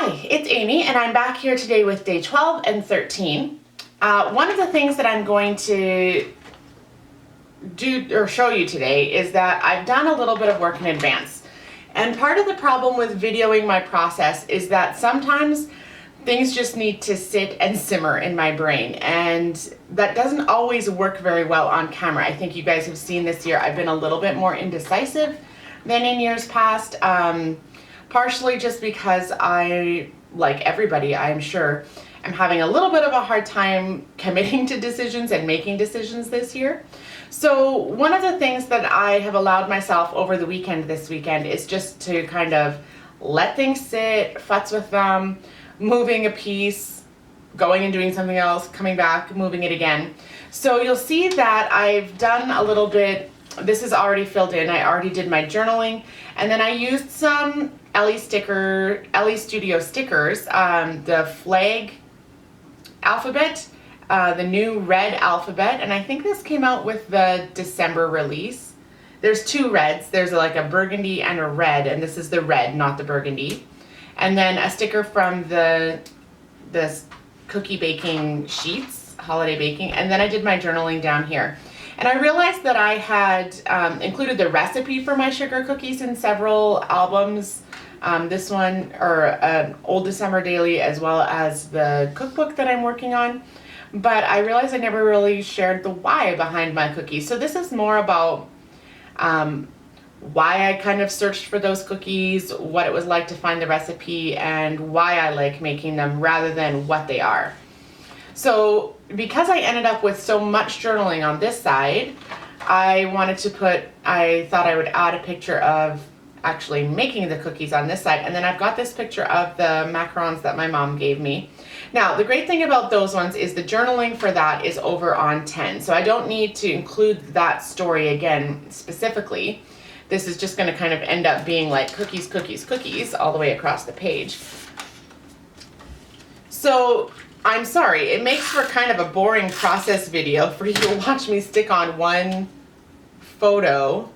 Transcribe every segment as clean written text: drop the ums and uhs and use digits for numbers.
Hi, it's Amy, and I'm back here today with day 12 and 13. One of the things that I'm going to do or show you today is that I've done a little bit of work in advance. And part of the problem with videoing my process is that sometimes things just need to sit and simmer in my brain, and that doesn't always work very well on camera. I think you guys have seen this year I've been a little bit more indecisive than in years past. Partially just because I, like everybody, I'm sure, am having a little bit of a hard time committing to decisions and making decisions this year. So one of the things that I have allowed myself over the weekend this weekend is just to kind of let things sit, futz with them, moving a piece, going and doing something else, coming back, moving it again. So you'll see that I've done a little bit. This is already filled in. I already did my journaling, and then I used some Ellie Studio stickers, the flag alphabet, the new red alphabet, and I think this came out with the December release. There's two reds. There's like a burgundy and a red, and this is the red, not the burgundy. And then a sticker from the cookie baking sheets, holiday baking, and then I did my journaling down here. And I realized that I had included the recipe for my sugar cookies in several albums. This one, or an Old December Daily, as well as the cookbook that I'm working on. But I realized I never really shared the why behind my cookies. So this is more about why I kind of searched for those cookies, what it was like to find the recipe, and why I like making them rather than what they are. So because I ended up with so much journaling on this side, I thought I would add a picture of actually making the cookies on this side, and then I've got this picture of the macarons that my mom gave me. Now the great thing about those ones is the journaling for that is over on 10, so I don't need to include that story again specifically. This is just going to kind of end up being like cookies, cookies, cookies all the way across the page. So I'm sorry, it makes for kind of a boring process video for you to watch me stick on one photo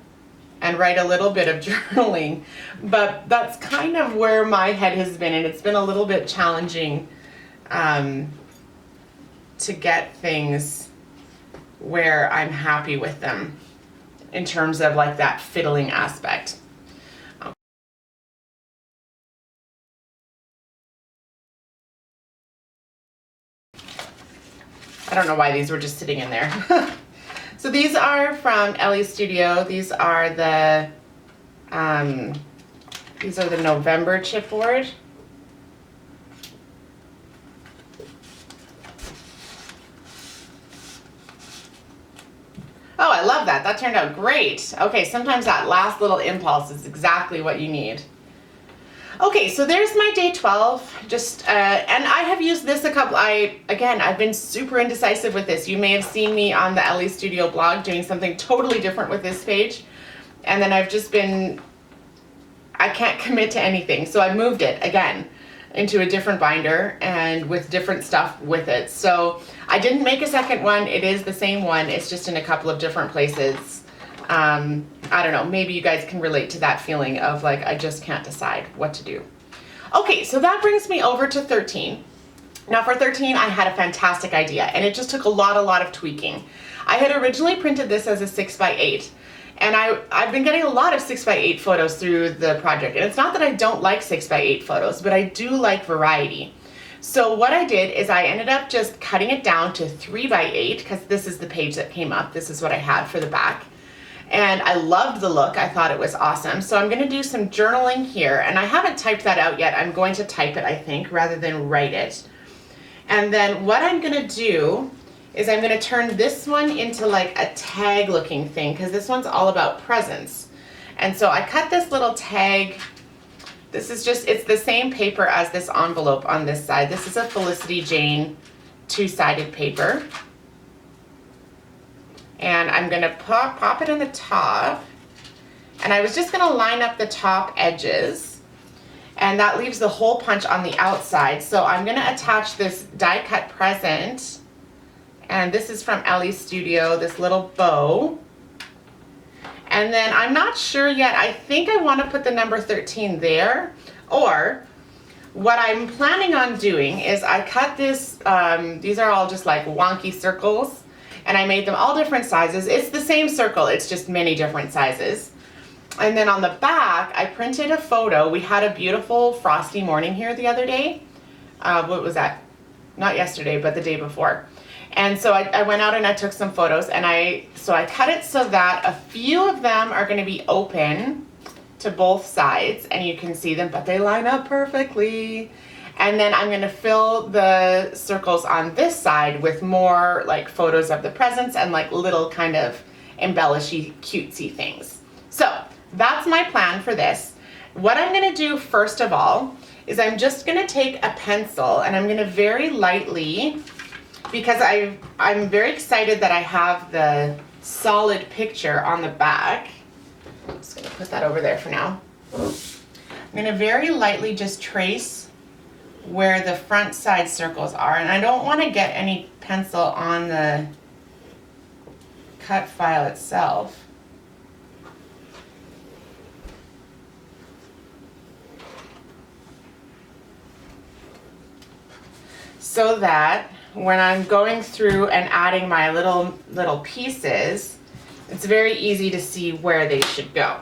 and write a little bit of journaling, but that's kind of where my head has been, and it's been a little bit challenging to get things where I'm happy with them in terms of like that fiddling aspect. I don't know why these were just sitting in there. So these are from Ellie Studio. These are the November chipboard. Oh, I love that. That turned out great. Okay, sometimes that last little impulse is exactly what you need. Okay, so there's my day 12, and I have used this I've been super indecisive with this. You may have seen me on the Ellie Studio blog doing something totally different with this page, and then I can't commit to anything, so I moved it again into a different binder and with different stuff with it. So I didn't make a second one. It is the same one, it's just in a couple of different places. I don't know, maybe you guys can relate to that feeling of like, I just can't decide what to do. Okay, so that brings me over to 13. Now for 13, I had a fantastic idea, and it just took a lot of tweaking. I had originally printed this as a 6x8, and I've been getting a lot of 6x8 photos through the project, and it's not that I don't like 6x8 photos, but I do like variety. So what I did is I ended up just cutting it down to 3x8, because this is the page that came up. This is what I had for the back. And I loved the look. I thought it was awesome. So I'm going to do some journaling here, and I haven't typed that out yet. I'm going to type it, I think, rather than write it. And then what I'm going to do is I'm going to turn this one into like a tag looking thing, because this one's all about presents. And so I cut this little tag. This is it's the same paper as this envelope on this side. This is a Felicity Jane two-sided paper. And I'm going to pop it in the top, and I was just going to line up the top edges, and that leaves the hole punch on the outside. So I'm going to attach this die cut present, and this is from Ellie Studio, this little bow. And then I'm not sure yet, I think I want to put the number 13 there, or What I'm planning on doing is I cut this, these are all just like wonky circles, and I made them all different sizes. It's the same circle, it's just many different sizes. And then on the back, I printed a photo. We had a beautiful frosty morning here the other day. What was that? Not yesterday, but the day before. And so I went out and I took some photos, and I cut it so that a few of them are going to be open to both sides and you can see them, but they line up perfectly. And then I'm going to fill the circles on this side with more like photos of the presents and like little kind of embellishy cutesy things. So that's my plan for this. What I'm going to do first of all is I'm just going to take a pencil and I'm going to very lightly, because I'm very excited that I have the solid picture on the back. I'm just going to put that over there for now. I'm going to very lightly just trace where the front side circles are, and I don't want to get any pencil on the cut file itself. So that when I'm going through and adding my little pieces, it's very easy to see where they should go.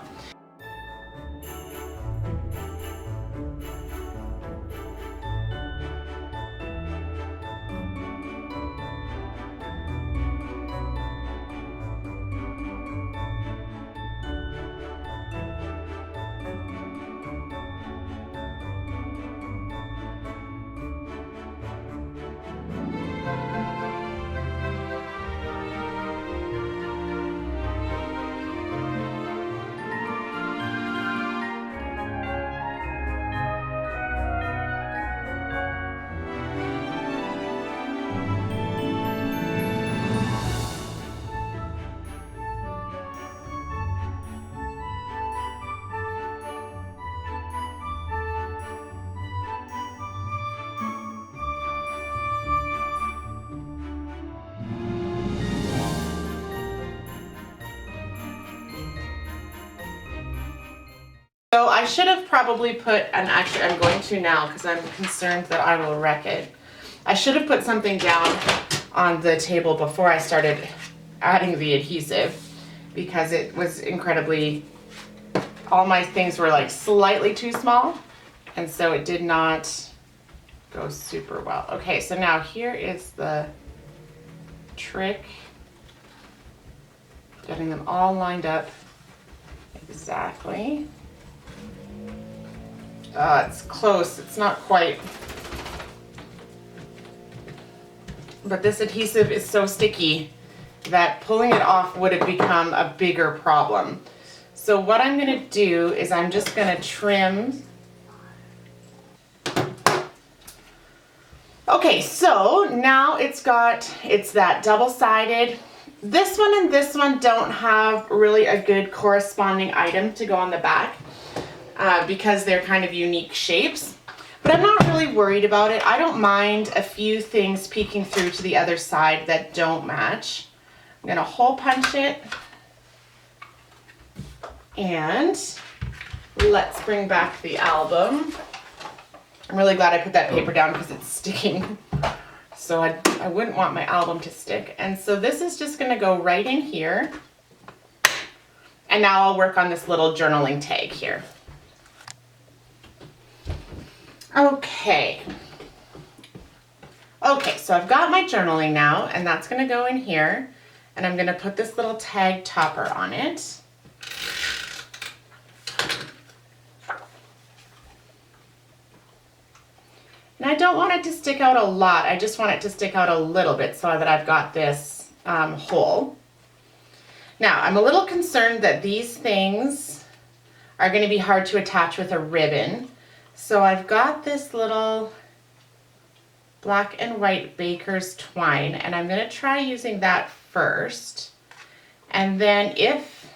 So I should have probably put, and actually I'm going to now because I'm concerned that I will wreck it. I should have put something down on the table before I started adding the adhesive, because it was incredibly, all my things were like slightly too small, and so it did not go super well. Okay, so now here is the trick, getting them all lined up exactly. It's close, it's not quite. But this adhesive is so sticky that pulling it off would have become a bigger problem. So what I'm going to do is I'm just going to trim. Okay, so now it's that double-sided. This one and this one don't have really a good corresponding item to go on the back. Because they're kind of unique shapes, but I'm not really worried about it. I don't mind a few things peeking through to the other side that don't match. I'm gonna hole punch it, and let's bring back the album. I'm really glad I put that paper down because it's sticking. So I wouldn't want my album to stick. And so this is just gonna go right in here. And now I'll work on this little journaling tag here. Okay, so I've got my journaling now, and that's going to go in here, and I'm going to put this little tag topper on it. And I don't want it to stick out a lot, I just want it to stick out a little bit so that I've got this hole. Now, I'm a little concerned that these things are going to be hard to attach with a ribbon. So I've got this little black and white baker's twine, and I'm going to try using that first. And then if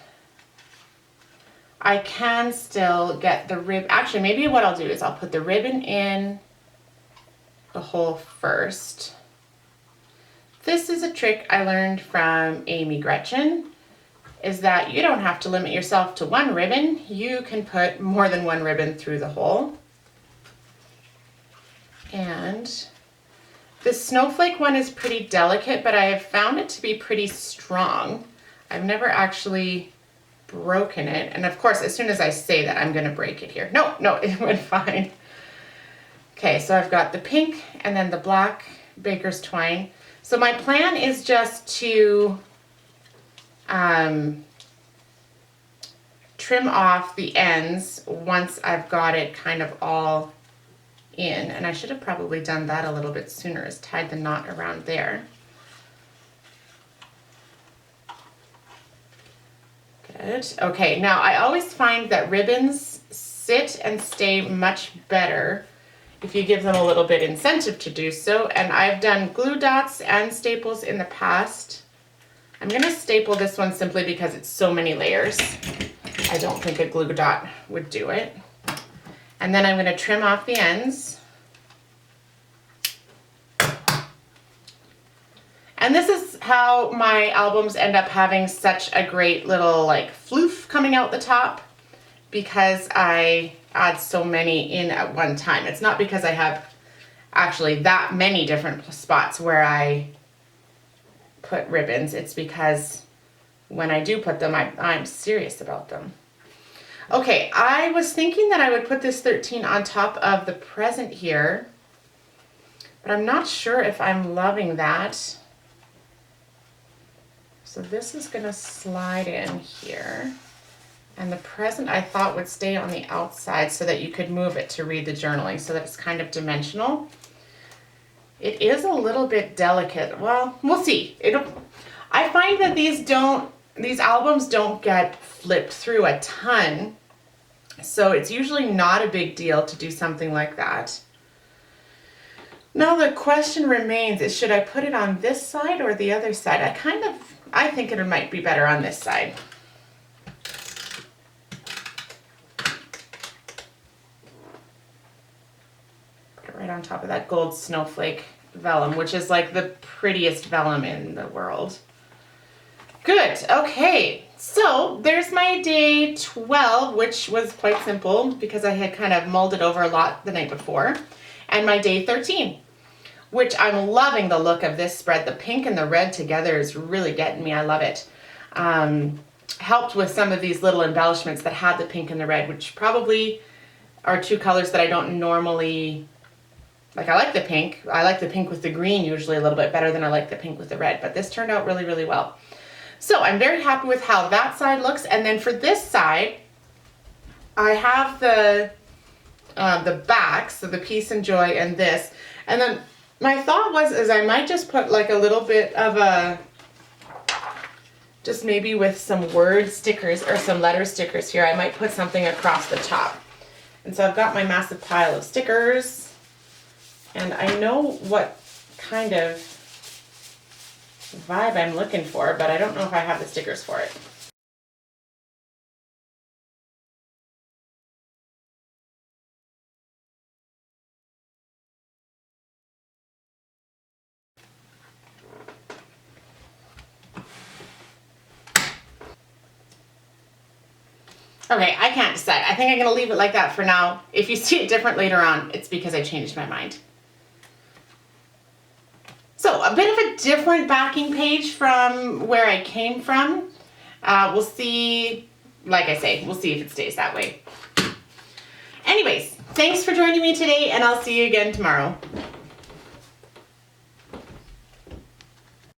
I can still get the ribbon, actually maybe what I'll do is I'll put the ribbon in the hole first. This is a trick I learned from Amy Gretchen, is that you don't have to limit yourself to one ribbon. You can put more than one ribbon through the hole. And this snowflake one is pretty delicate, but I have found it to be pretty strong. I've never actually broken it. And of course, as soon as I say that, I'm going to break it here. No, it went fine. Okay, so I've got the pink and then the black baker's twine. So my plan is just to trim off the ends once I've got it kind of all in. And I should have probably done that a little bit sooner, is tied the knot around there. Good. Okay, now I always find that ribbons sit and stay much better if you give them a little bit incentive to do so. And I've done glue dots and staples in the past. I'm going to staple this one simply because it's so many layers. I don't think a glue dot would do it. And then I'm going to trim off the ends. And this is how my albums end up having such a great little like floof coming out the top, because I add so many in at one time. It's not because I have actually that many different spots where I put ribbons. It's because when I do put them, I'm serious about them. Okay, I was thinking that I would put this 13 on top of the present here, but I'm not sure if I'm loving that. So this is going to slide in here. And the present I thought would stay on the outside so that you could move it to read the journaling, so that it's kind of dimensional. It is a little bit delicate. Well, we'll see. I find that these albums don't get flipped through a ton, so it's usually not a big deal to do something like that. Now the question remains is, should I put it on this side or the other side? I think it might be better on this side. Put it right on top of that gold snowflake vellum, which is like the prettiest vellum in the world. Good, okay, so there's my day 12, which was quite simple because I had kind of mulled it over a lot the night before, and my day 13, which I'm loving the look of this spread. The pink and the red together is really getting me. I love it. Helped with some of these little embellishments that had the pink and the red, which probably are two colors that I don't normally like. I like the pink. I like the pink with the green usually a little bit better than I like the pink with the red, but this turned out really, really well. So I'm very happy with how that side looks. And then for this side, I have the back, so the peace and joy and this. And then my thought is I might just put like a little bit of just maybe with some word stickers or some letter stickers here, I might put something across the top. And so I've got my massive pile of stickers, and I know what kind of vibe I'm looking for, but I don't know if I have the stickers for it. Okay, I can't decide. I think I'm going to leave it like that for now. If you see it different later on, it's because I changed my mind. So a bit of a different backing page from where I came from. We'll see, like I say, we'll see if it stays that way. Anyways, thanks for joining me today, and I'll see you again tomorrow.